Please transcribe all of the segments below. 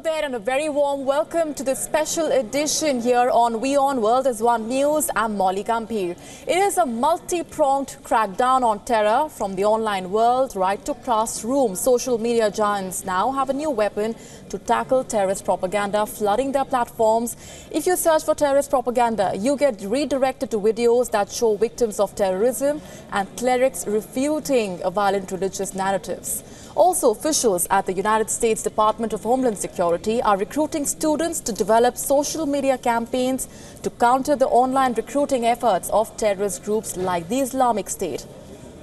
there and a very warm welcome to this special edition here on WION World as One News. I'm Molly Gambhir. It is a multi-pronged crackdown on terror from the online world right to classrooms. Social media giants now have a new weapon to tackle terrorist propaganda flooding their platforms. If you search for terrorist propaganda, you get redirected to videos that show victims of terrorism and clerics refuting violent religious narratives. Also, officials at the United States Department of Homeland Security are recruiting students to develop social media campaigns to counter the online recruiting efforts of terrorist groups like the Islamic State.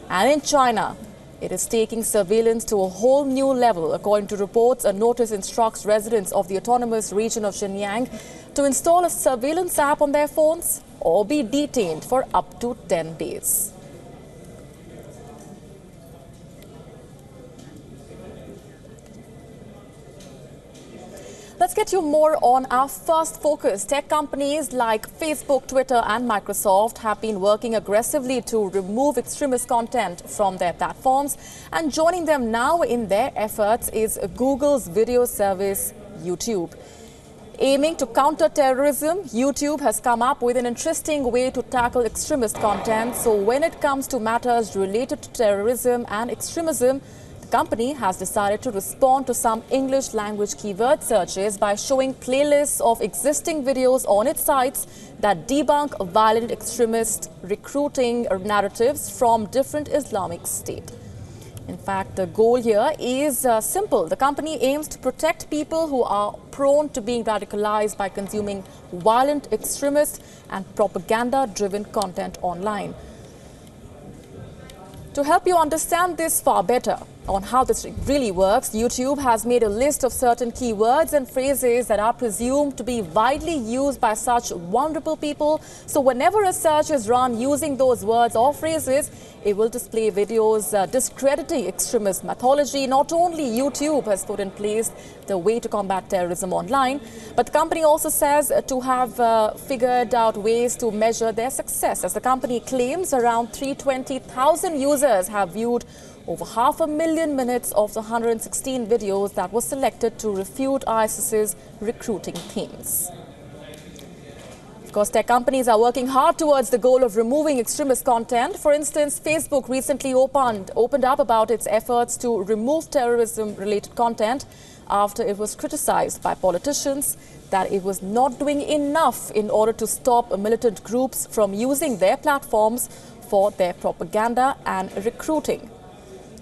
And in China, it is taking surveillance to a whole new level. According to reports, a notice instructs residents of the autonomous region of Xinjiang to install a surveillance app on their phones or be detained for up to 10 days. Let's get you more on our first focus. Tech companies like Facebook, Twitter and Microsoft have been working aggressively to remove extremist content from their platforms. And joining them now in their efforts is Google's video service, YouTube. Aiming to counter terrorism, YouTube has come up with an interesting way to tackle extremist content. So when it comes to matters related to terrorism and extremism, the company has decided to respond to some English language keyword searches by showing playlists of existing videos on its sites that debunk violent extremist recruiting narratives from different Islamic State. In fact, the goal here is simple. The company aims to protect people who are prone to being radicalized by consuming violent extremist and propaganda-driven content online. To help you understand this far better on how this really works, YouTube has made a list of certain keywords and phrases that are presumed to be widely used by such vulnerable people. So whenever a search is run using those words or phrases, it will display videos discrediting extremist mythology. Not only YouTube has put in place the way to combat terrorism online, but the company also says to have figured out ways to measure their success. As the company claims, around 320,000 users have viewed over 500,000 minutes of the 116 videos that were selected to refute ISIS's recruiting themes. Of course, tech companies are working hard towards the goal of removing extremist content. For instance, Facebook recently opened up about its efforts to remove terrorism-related content after it was criticized by politicians that it was not doing enough in order to stop militant groups from using their platforms for their propaganda and recruiting.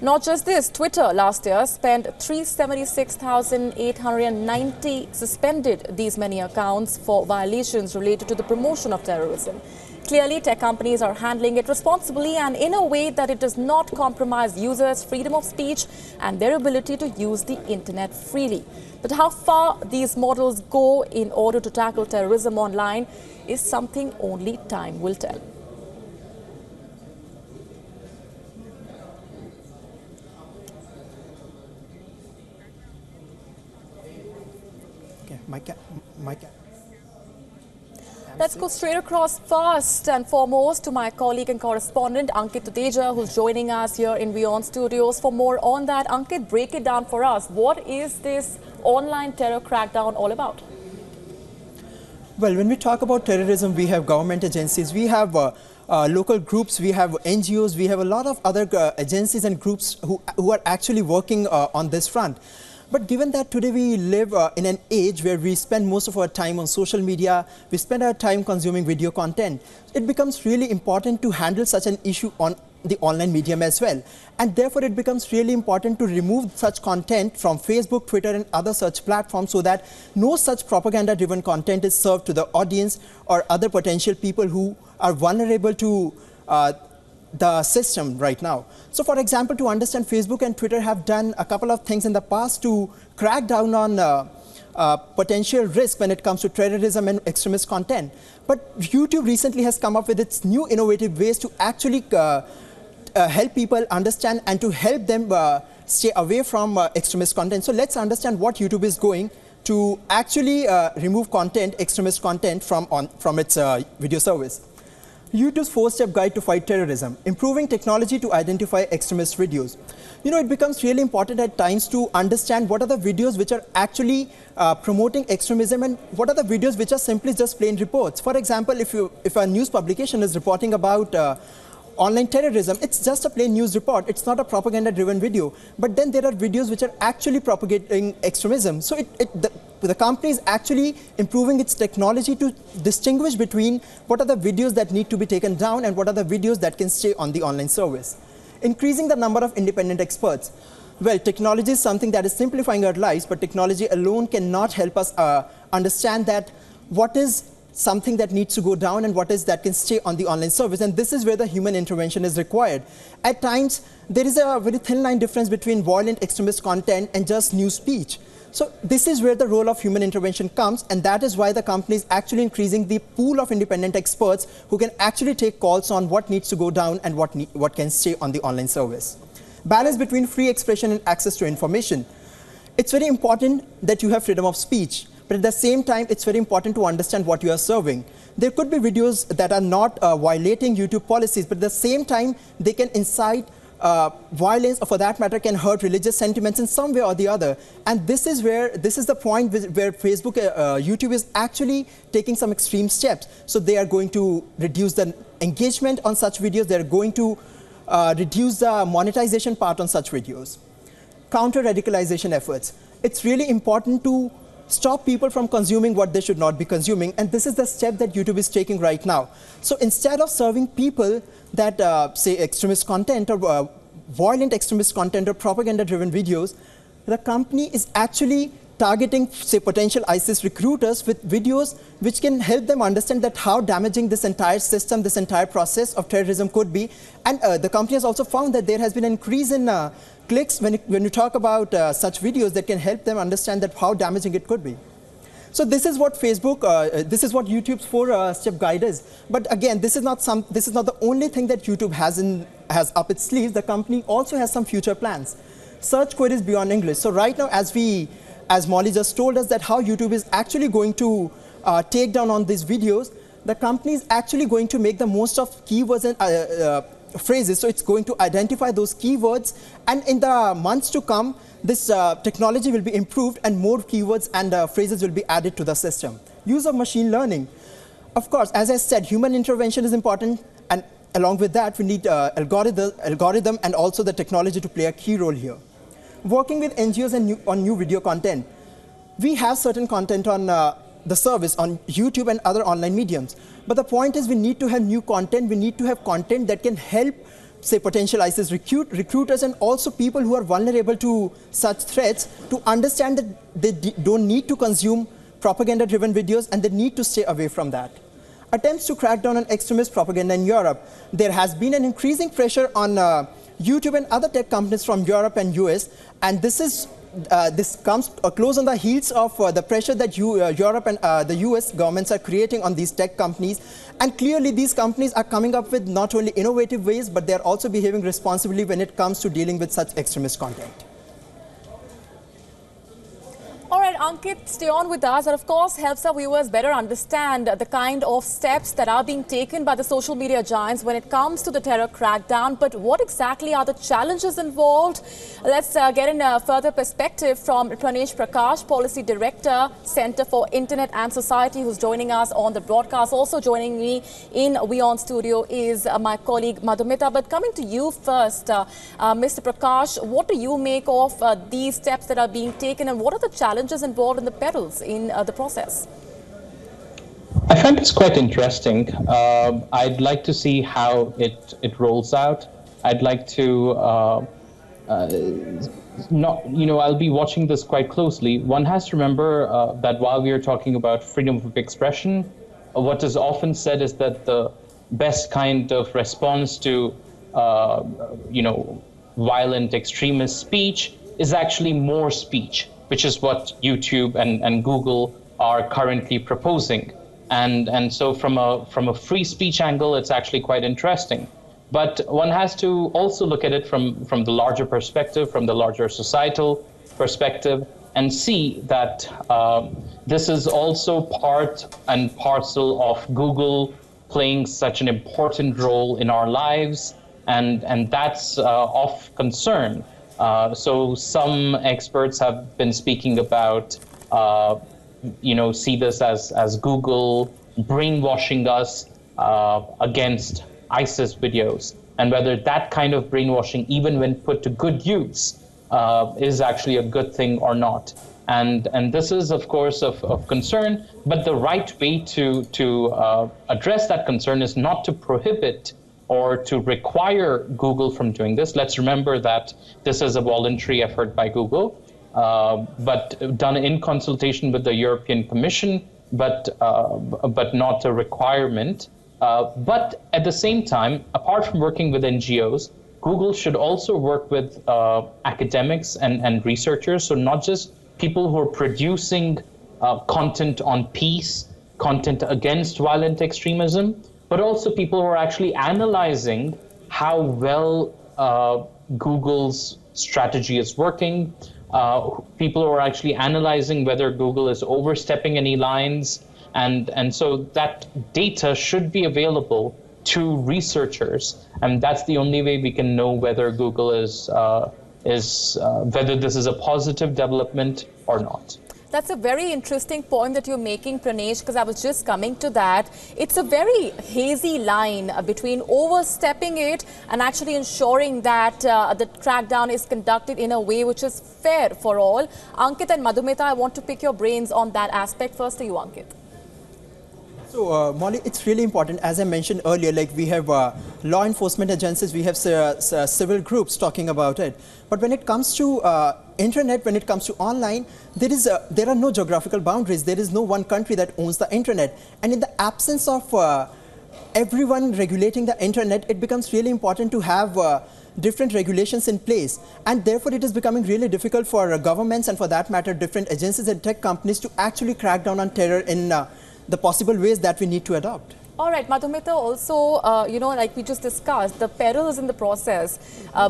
Not just this, Twitter last year spent 376,890 suspended these many accounts for violations related to the promotion of terrorism. Clearly, tech companies are handling it responsibly and in a way that it does not compromise users' freedom of speech and their ability to use the internet freely. But how far these models go in order to tackle terrorism online is something only time will tell. Let's go straight across first and foremost to my colleague and correspondent Ankit Tuteja, who's joining us here in WION Studios. For more on that, Ankit, break it down for us. What is this online terror crackdown all about? Well, when we talk about terrorism, we have government agencies, we have local groups, we have NGOs, we have a lot of other agencies and groups who are actually working on this front. But given that today we live in an age where we spend most of our time on social media, we spend our time consuming video content, it becomes really important to handle such an issue on the online medium as well. And therefore, it becomes really important to remove such content from Facebook, Twitter and other such platforms so that no such propaganda-driven content is served to the audience or other potential people who are vulnerable to the system right now. So for example, to understand, Facebook and Twitter have done a couple of things in the past to crack down on potential risk when it comes to terrorism and extremist content. But YouTube recently has come up with its new innovative ways to actually help people understand and to help them stay away from extremist content. So let's understand what YouTube is going to actually remove content, extremist content from its video service. YouTube's 4-step guide to fight terrorism, improving technology to identify extremist videos. You know, it becomes really important at times to understand what are the videos which are actually promoting extremism and what are the videos which are simply just plain reports. For example, if a news publication is reporting about online terrorism, it's just a plain news report. It's not a propaganda-driven video. But then there are videos which are actually propagating extremism. So the company is actually improving its technology to distinguish between what are the videos that need to be taken down and what are the videos that can stay on the online service. Increasing the number of independent experts. Well, technology is something that is simplifying our lives, but technology alone cannot help us understand that what is something that needs to go down and what is that can stay on the online service. And this is where the human intervention is required. At times, there is a very thin line difference between violent extremist content and just news speech. So this is where the role of human intervention comes, and that is why the company is actually increasing the pool of independent experts who can actually take calls on what needs to go down and what can stay on the online service. Balance between free expression and access to information. It's very important that you have freedom of speech, but at the same time, it's very important to understand what you are serving. There could be videos that are not violating YouTube policies, but at the same time, they can incite violence, or for that matter, can hurt religious sentiments in some way or the other. And this is the point where Facebook, YouTube is actually taking some extreme steps. So they are going to reduce the engagement on such videos. They're going to reduce the monetization part on such videos. Counter-radicalization efforts. It's really important to stop people from consuming what they should not be consuming, and this is the step that YouTube is taking right now. So instead of serving people that say extremist content or violent extremist content or propaganda-driven videos, the company is actually targeting, say, potential ISIS recruiters with videos which can help them understand that how damaging this entire system, this entire process of terrorism could be. And the company has also found that there has been an increase in clicks when you talk about such videos that can help them understand that how damaging it could be. So this is what this is what YouTube's 4-step guide is. But again, this is not the only thing that YouTube has up its sleeves. The company also has some future plans. Search queries beyond English. So right now, as Molly just told us that how YouTube is actually going to take down on these videos, the company is actually going to make the most of keywords and phrases. So it's going to identify those keywords, and in the months to come, this technology will be improved and more keywords and phrases will be added to the system. Use of machine learning. Of course, as I said, human intervention is important, and along with that, we need algorithm and also the technology to play a key role here. Working with NGOs on new video content. We have certain content on the service on YouTube and other online mediums. But the point is we need to have new content. We need to have content that can help, say, potential ISIS recruiters and also people who are vulnerable to such threats to understand that they don't need to consume propaganda-driven videos and they need to stay away from that. Attempts to crack down on extremist propaganda in Europe. There has been an increasing pressure on YouTube and other tech companies from Europe and US, and this comes close on the heels of the pressure that Europe and the US governments are creating on these tech companies. And clearly these companies are coming up with not only innovative ways, but they're also behaving responsibly when it comes to dealing with such extremist content. All right, Ankit, stay on with us. That, of course, helps our viewers better understand the kind of steps that are being taken by the social media giants when it comes to the terror crackdown. But what exactly are the challenges involved? Let's get in a further perspective from Pranesh Prakash, Policy Director, Center for Internet and Society, who's joining us on the broadcast. Also joining me in WION studio is my colleague Madhumita. But coming to you first, Mr. Prakash, what do you make of these steps that are being taken, and what are the challenges involved in the perils in the process? I find this quite interesting. I'd like to see how it rolls out. I'd like to I'll be watching this quite closely. One has to remember that while we are talking about freedom of expression, what is often said is that the best kind of response to violent extremist speech is actually more speech, which is what YouTube and Google are currently proposing. And so from a free speech angle, it's actually quite interesting. But one has to also look at it from the larger perspective, from the larger societal perspective, and see that this is also part and parcel of Google playing such an important role in our lives, and that's of concern. So some experts have been speaking about, see this as Google brainwashing us against ISIS videos, and whether that kind of brainwashing, even when put to good use, is actually a good thing or not. And this is, of course, of concern, but the right way to address that concern is not to prohibit or to require Google from doing this. Let's remember that this is a voluntary effort by Google, but done in consultation with the European Commission, but not a requirement. But at the same time, apart from working with NGOs, Google should also work with academics and researchers, so not just people who are producing content on peace, content against violent extremism, but also people who are actually analyzing how well Google's strategy is working, people who are actually analyzing whether Google is overstepping any lines, and so that data should be available to researchers, and that's the only way we can know whether Google is whether this is a positive development or not. That's a very interesting point that you're making, Pranesh, because I was just coming to that. It's a very hazy line between overstepping it and actually ensuring that the crackdown is conducted in a way which is fair for all. Ankit and Madhumita, I want to pick your brains on that aspect. First to you, Ankit. So, Molly, it's really important. As I mentioned earlier, like we have law enforcement agencies, we have civil groups talking about it. But when it comes to internet, when it comes to online, there are no geographical boundaries. There is no one country that owns the internet. And in the absence of everyone regulating the internet, it becomes really important to have different regulations in place. And therefore, it is becoming really difficult for governments and, for that matter, different agencies and tech companies to actually crack down on terror in the possible ways that we need to adopt. All right, Madhumita, also, like we just discussed, the perils in the process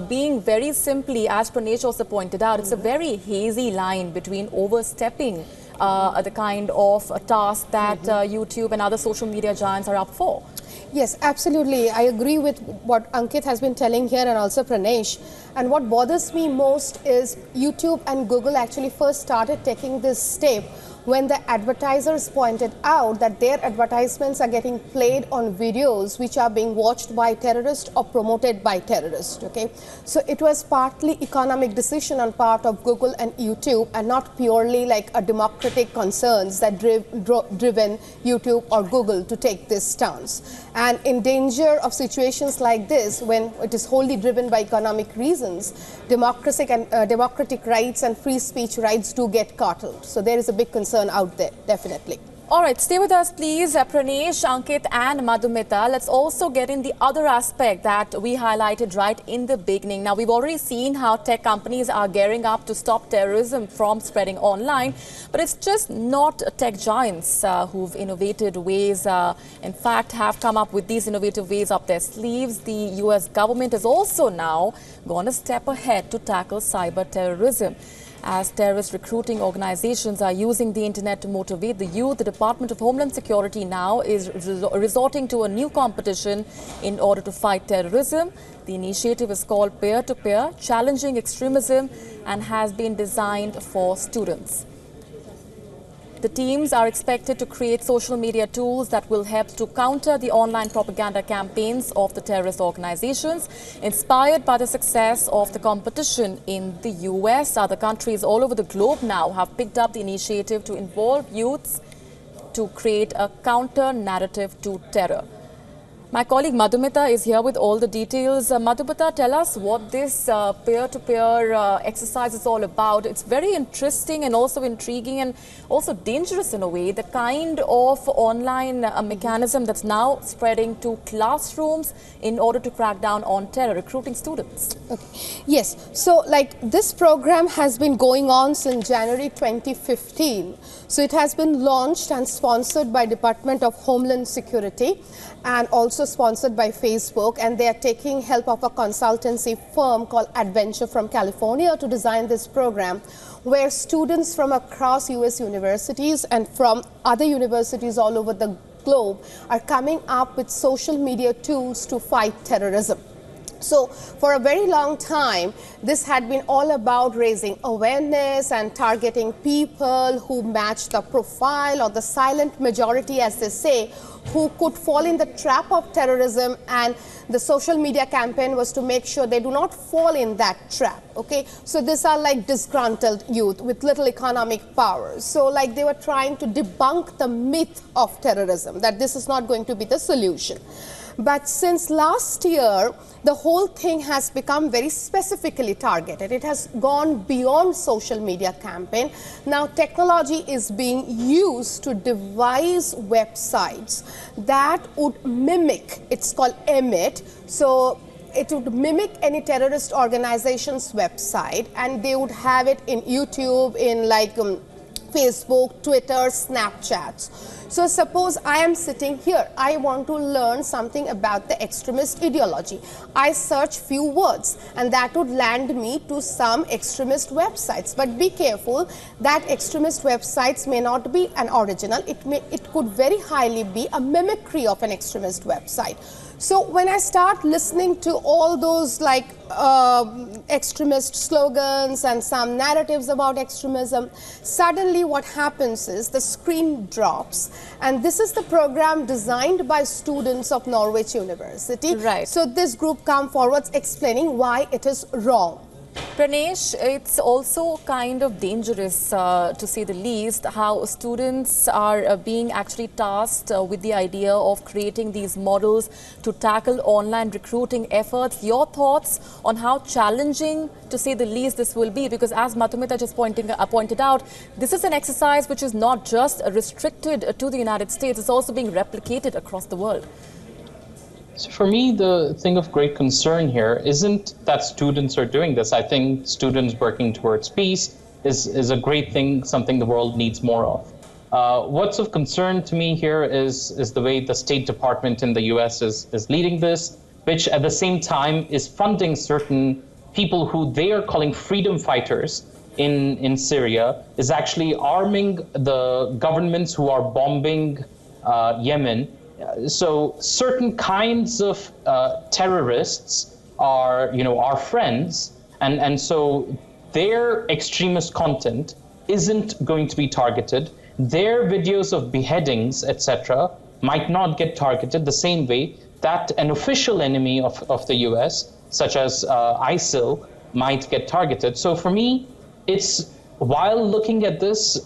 being very simply, as Pranesh also pointed out, it's a very hazy line between overstepping the kind of task that YouTube and other social media giants are up for. Yes, absolutely. I agree with what Ankit has been telling here and also Pranesh. And what bothers me most is YouTube and Google actually first started taking this step when the advertisers pointed out that their advertisements are getting played on videos which are being watched by terrorists or promoted by terrorists, okay? So it was partly economic decision on part of Google and YouTube and not purely like a democratic concerns that driven YouTube or Google to take this stance. And in danger of situations like this, when it is wholly driven by economic reasons, democratic rights and free speech rights do get curtailed. So there is a big concern out there, definitely. All right, stay with us, please. Pranesh, Ankit and Madhumita. Let's also get in the other aspect that we highlighted right in the beginning. Now, we've already seen how tech companies are gearing up to stop terrorism from spreading online. But it's just not tech giants who've innovated ways, in fact, have come up with these innovative ways up their sleeves. The US government has also now gone a step ahead to tackle cyber terrorism. As terrorist recruiting organizations are using the internet to motivate the youth, the Department of Homeland Security now is resorting to a new competition in order to fight terrorism. The initiative is called Peer-to-Peer, Challenging Extremism, and has been designed for students. The teams are expected to create social media tools that will help to counter the online propaganda campaigns of the terrorist organizations. Inspired by the success of the competition in the US, other countries all over the globe now have picked up the initiative to involve youths to create a counter narrative to terror. My colleague Madhumita is here with all the details. Madhumita, tell us what this peer-to-peer exercise is all about. It's very interesting and also intriguing and also dangerous in a way, the kind of online mechanism that's now spreading to classrooms in order to crack down on terror, recruiting students. Okay. Yes, so like this program has been going on since January 2015. So it has been launched and sponsored by Department of Homeland Security and also sponsored by Facebook, and they are taking help of a consultancy firm called Adventure from California to design this program, where students from across US universities and from other universities all over the globe are coming up with social media tools to fight terrorism. So for a very long time, this had been all about raising awareness and targeting people who match the profile or the silent majority, as they say, who could fall in the trap of terrorism, and the social media campaign was to make sure they do not fall in that trap. Okay, so these are like disgruntled youth with little economic power. So like they were trying to debunk the myth of terrorism, that this is not going to be the solution. But since last year, the whole thing has become very specifically targeted. It has gone beyond social media campaign. Now technology is being used to devise websites that would mimic, it's called emit, so it would mimic any terrorist organization's website, and they would have it in YouTube, in like Facebook, Twitter, Snapchats. So suppose I am sitting here, I want to learn something about the extremist ideology. I search few words and that would land me to some extremist websites. But be careful, that extremist websites may not be an original, it could very highly be a mimicry of an extremist website. So when I start listening to all those like extremist slogans and some narratives about extremism, suddenly what happens is the screen drops. And this is the program designed by students of Norwich University. Right. So this group come forwards explaining why it is wrong. Pranesh, it's also kind of dangerous, to say the least, how students are being actually tasked with the idea of creating these models to tackle online recruiting efforts. Your thoughts on how challenging, to say the least, this will be? Because as Madhumita just pointed out, this is an exercise which is not just restricted to the United States, it's also being replicated across the world. So for me, the thing of great concern here isn't that students are doing this. I think students working towards peace is a great thing, something the world needs more of. What's of concern to me here is the way the State Department in the US is leading this, which at the same time is funding certain people who they are calling freedom fighters in Syria, is actually arming the governments who are bombing Yemen. So certain kinds of terrorists are, our friends, and so their extremist content isn't going to be targeted. Their videos of beheadings, etc., might not get targeted the same way that an official enemy of the US, such as ISIL, might get targeted. So for me, it's, while looking at this,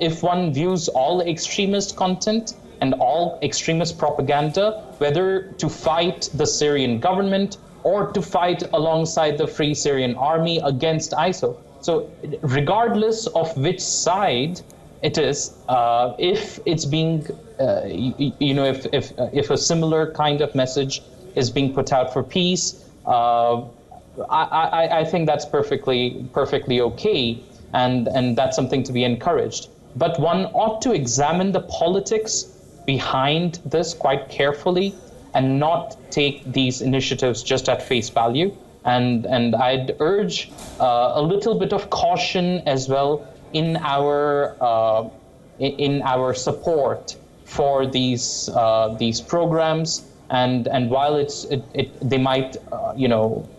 if one views all extremist content and all extremist propaganda, whether to fight the Syrian government or to fight alongside the Free Syrian Army against ISIL. So regardless of which side it is, if it's being, if a similar kind of message is being put out for peace, I think that's perfectly okay, and that's something to be encouraged. But one ought to examine the politics behind this quite carefully and not take these initiatives just at face value. And I'd urge a little bit of caution as well in our support for these programs. And while they might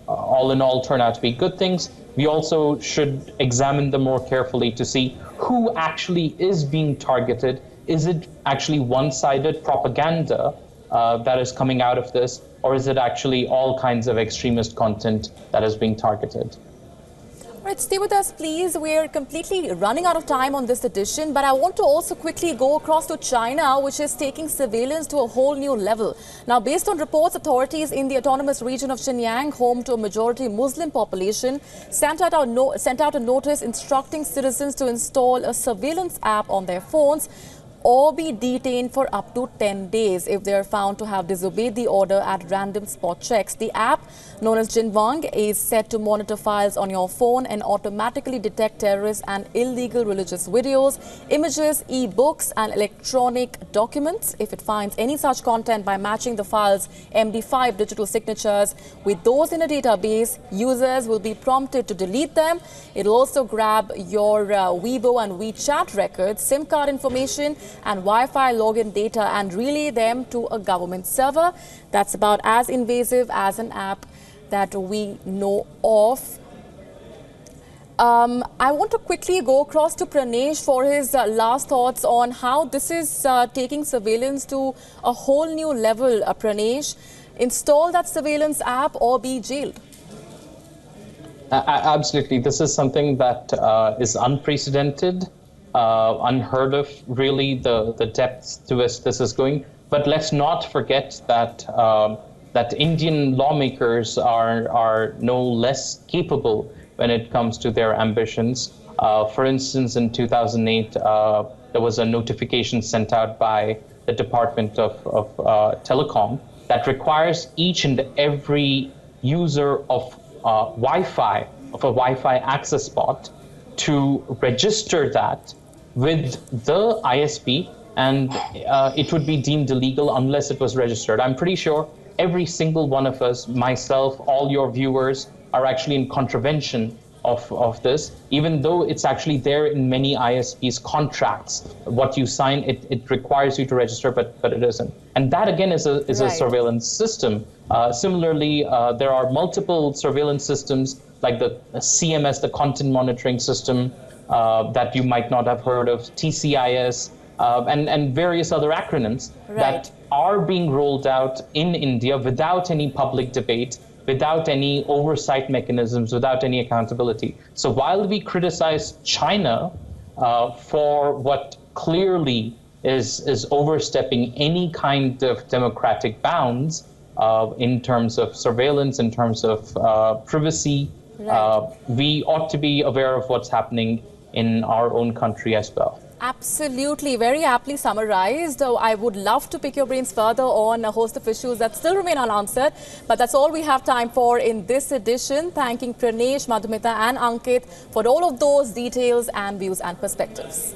all in all turn out to be good things, we also should examine them more carefully to see who actually is being targeted. Is it actually one-sided propaganda that is coming out of this, or is it actually all kinds of extremist content that is being targeted? All right, stay with us, please. We're completely running out of time on this edition, but I want to also quickly go across to China, which is taking surveillance to a whole new level. Now, based on reports, authorities in the autonomous region of Xinjiang, home to a majority Muslim population, sent out a notice instructing citizens to install a surveillance app on their phones or be detained for up to 10 days if they are found to have disobeyed the order at random spot checks. The app, known as Jinwang, is set to monitor files on your phone and automatically detect terrorist and illegal religious videos, images, e-books and electronic documents. If it finds any such content by matching the file's MD5 digital signatures with those in a database, users will be prompted to delete them. It'll also grab your Weibo and WeChat records, SIM card information and Wi-Fi login data and relay them to a government server. That's about as invasive as an app that we know of. I want to quickly go across to Pranesh for his last thoughts on how this is taking surveillance to a whole new level. Pranesh, install that surveillance app or be jailed. Absolutely. This is something that is unprecedented, unheard of, really, the depths to which this is going. But let's not forget that that Indian lawmakers are no less capable when it comes to their ambitions. For instance, in 2008, there was a notification sent out by the Department of Telecom that requires each and every user of Wi-Fi, of a Wi-Fi access spot, to register that with the ISP, and it would be deemed illegal unless it was registered. I'm pretty sure every single one of us, myself, all your viewers, are actually in contravention of this, even though it's actually there in many ISPs' contracts. What you sign, it requires you to register, but it isn't. And that, again, is a surveillance system. Similarly, there are multiple surveillance systems like the CMS, the Content Monitoring System, that you might not have heard of, TCIS, and various other acronyms that are being rolled out in India without any public debate, without any oversight mechanisms, without any accountability. So while we criticize China for what clearly is overstepping any kind of democratic bounds in terms of surveillance, in terms of privacy, we ought to be aware of what's happening in our own country as well. Absolutely, very aptly summarized. I would love to pick your brains further on a host of issues that still remain unanswered, but that's all we have time for in this edition. Thanking Pranesh, Madhumita and Ankit for all of those details and views and perspectives.